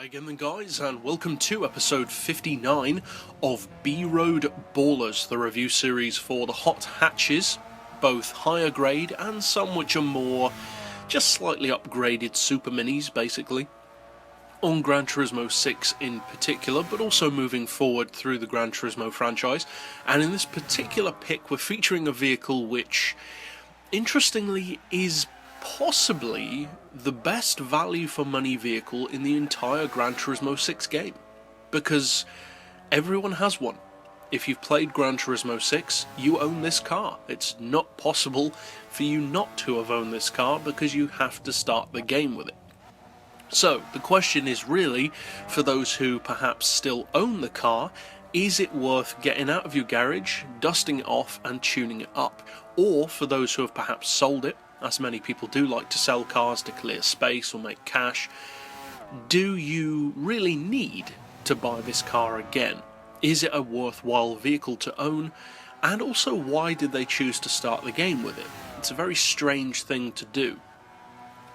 Hi again then guys, and welcome to episode 59 of B-Road Ballers, the review series for the hot hatches, both higher grade and some which are more just slightly upgraded super minis basically, on Gran Turismo 6 in particular, but also moving forward through the Gran Turismo franchise. And in this particular pick we're featuring a vehicle which, interestingly, is possibly the best value for money vehicle in the entire Gran Turismo 6 game, because everyone has one. If you've played Gran Turismo 6, you own this car. It's not possible for you not to have owned this car because you have to start the game with it. So the question is really, for those who perhaps still own the car, is it worth getting out of your garage, dusting it off and tuning it up? Or for those who have perhaps sold it, as many people do like to sell cars to clear space or make cash, do you really need to buy this car again? Is it a worthwhile vehicle to own? And also, why did they choose to start the game with it? It's a very strange thing to do.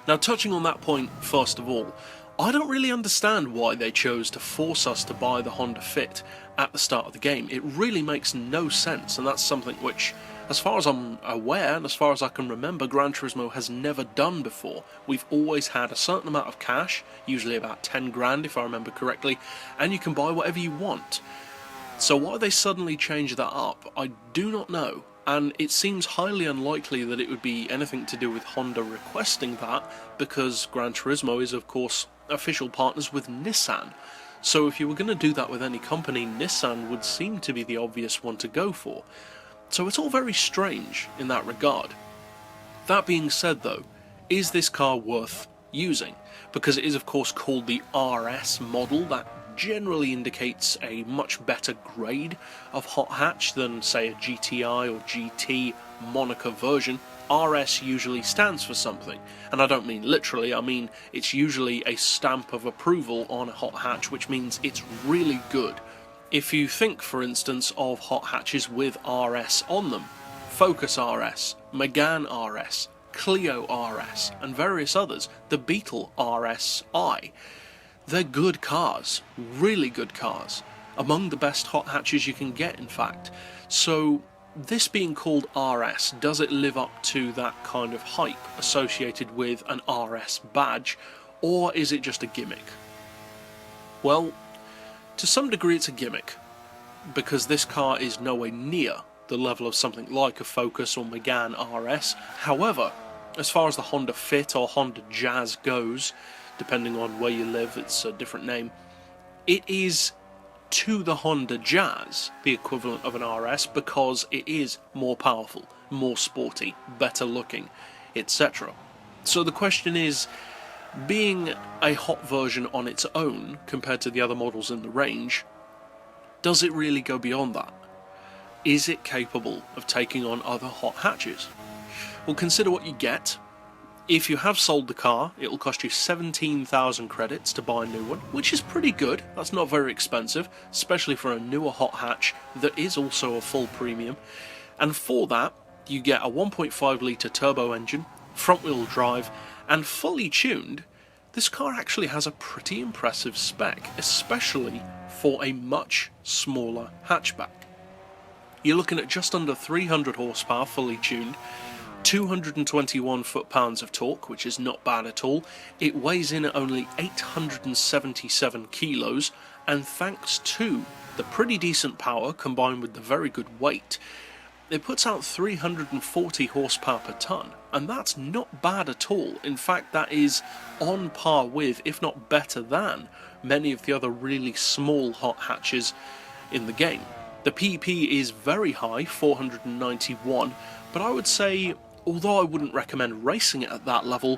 Now, touching on that point first of all, I don't really understand why they chose to force us to buy the Honda Fit at the start of the game. It really makes no sense, and that's something which, as far as I'm aware, and as far as I can remember, Gran Turismo has never done before. We've always had a certain amount of cash, usually about 10 grand if I remember correctly, and you can buy whatever you want. So why they suddenly changed that up, I do not know. And it seems highly unlikely that it would be anything to do with Honda requesting that, because Gran Turismo is, of course, official partners with Nissan. So if you were going to do that with any company, Nissan would seem to be the obvious one to go for. So it's all very strange in that regard. That being said though, is this car worth using? Because it is of course called the RS model. That generally indicates a much better grade of hot hatch than say a GTI or GT moniker version. RS usually stands for something, and I don't mean literally, I mean it's usually a stamp of approval on a hot hatch, which means it's really good. If you think, for instance, of hot hatches with RS on them, Focus RS, Megane RS, Clio RS, and various others, the Beetle RSI, they're good cars, really good cars, among the best hot hatches you can get in fact. So this being called RS, does it live up to that kind of hype associated with an RS badge, or is it just a gimmick? Well, to some degree it's a gimmick, because this car is nowhere near the level of something like a Focus or Megane RS. However, as far as the Honda Fit or Honda Jazz goes, depending on where you live, it's a different name, it is to the Honda Jazz the equivalent of an RS, because it is more powerful, more sporty, better looking, etc. So the question is, being a hot version on its own compared to the other models in the range, does it really go beyond that? Is it capable of taking on other hot hatches? Well, consider what you get. If you have sold the car, it will cost you 17,000 credits to buy a new one, which is pretty good. That's not very expensive, especially for a newer hot hatch that is also a full premium. And for that, you get a 1.5 litre turbo engine, front-wheel drive, and fully tuned. This car actually has a pretty impressive spec, especially for a much smaller hatchback. You're looking at just under 300 horsepower fully tuned, 221 foot-pounds of torque, which is not bad at all. It weighs in at only 877 kilos, and thanks to the pretty decent power combined with the very good weight, it puts out 340 horsepower per tonne, and that's not bad at all. In fact, that is on par with, if not better than, many of the other really small hot hatches in the game. The PP is very high, 491, but I would say, although I wouldn't recommend racing it at that level,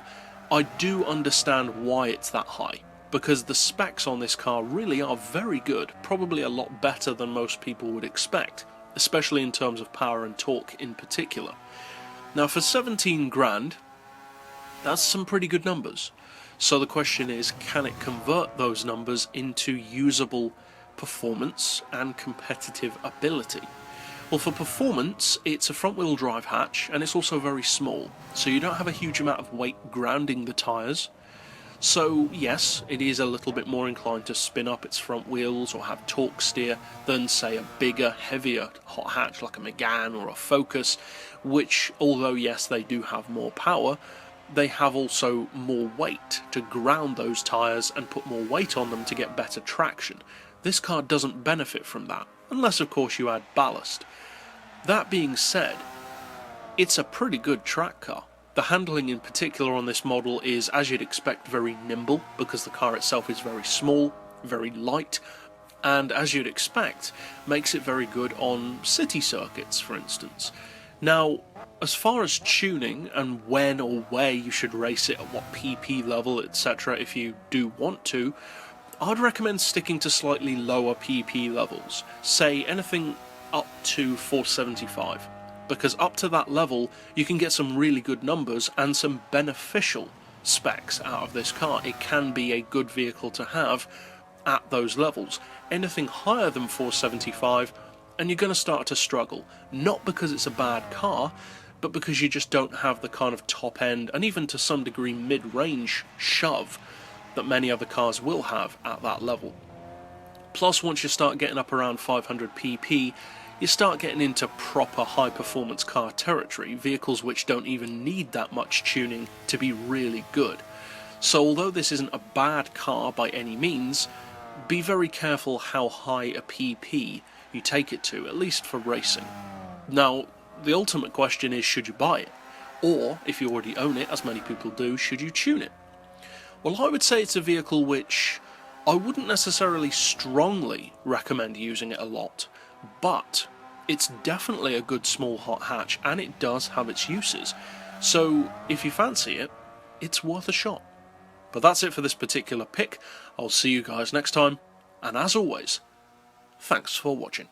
I do understand why it's that high, because the specs on this car really are very good, probably a lot better than most people would expect, especially in terms of power and torque in particular. Now for 17 grand, that's some pretty good numbers. So the question is, can it convert those numbers into usable performance and competitive ability? Well, for performance, it's a front-wheel drive hatch, and it's also very small, so you don't have a huge amount of weight grounding the tyres. So yes, it is a little bit more inclined to spin up its front wheels or have torque steer than, say, a bigger, heavier hot hatch like a Megane or a Focus, which, although yes, they do have more power, they have also more weight to ground those tyres and put more weight on them to get better traction. This car doesn't benefit from that, unless of course you add ballast. That being said, it's a pretty good track car. The handling in particular on this model is, as you'd expect, very nimble, because the car itself is very small, very light, and as you'd expect, makes it very good on city circuits, for instance. Now, as far as tuning and when or where you should race it, at what PP level, etc., if you do want to, I'd recommend sticking to slightly lower PP levels, say anything up to 475. Because up to that level you can get some really good numbers and some beneficial specs out of this car. It can be a good vehicle to have at those levels. Anything higher than 475 and you're going to start to struggle, not because it's a bad car, but because you just don't have the kind of top end and even to some degree mid-range shove that many other cars will have at that level. Plus, once you start getting up around 500 pp, you start getting into proper high-performance car territory, vehicles which don't even need that much tuning to be really good. So although this isn't a bad car by any means, be very careful how high a PP you take it to, at least for racing. Now, the ultimate question is, should you buy it? Or, if you already own it, as many people do, should you tune it? Well, I would say it's a vehicle which I wouldn't necessarily strongly recommend using it a lot, but it's definitely a good small hot hatch and it does have its uses. So if you fancy it, it's worth a shot. But that's it for this particular pick. I'll see you guys next time, and as always, thanks for watching.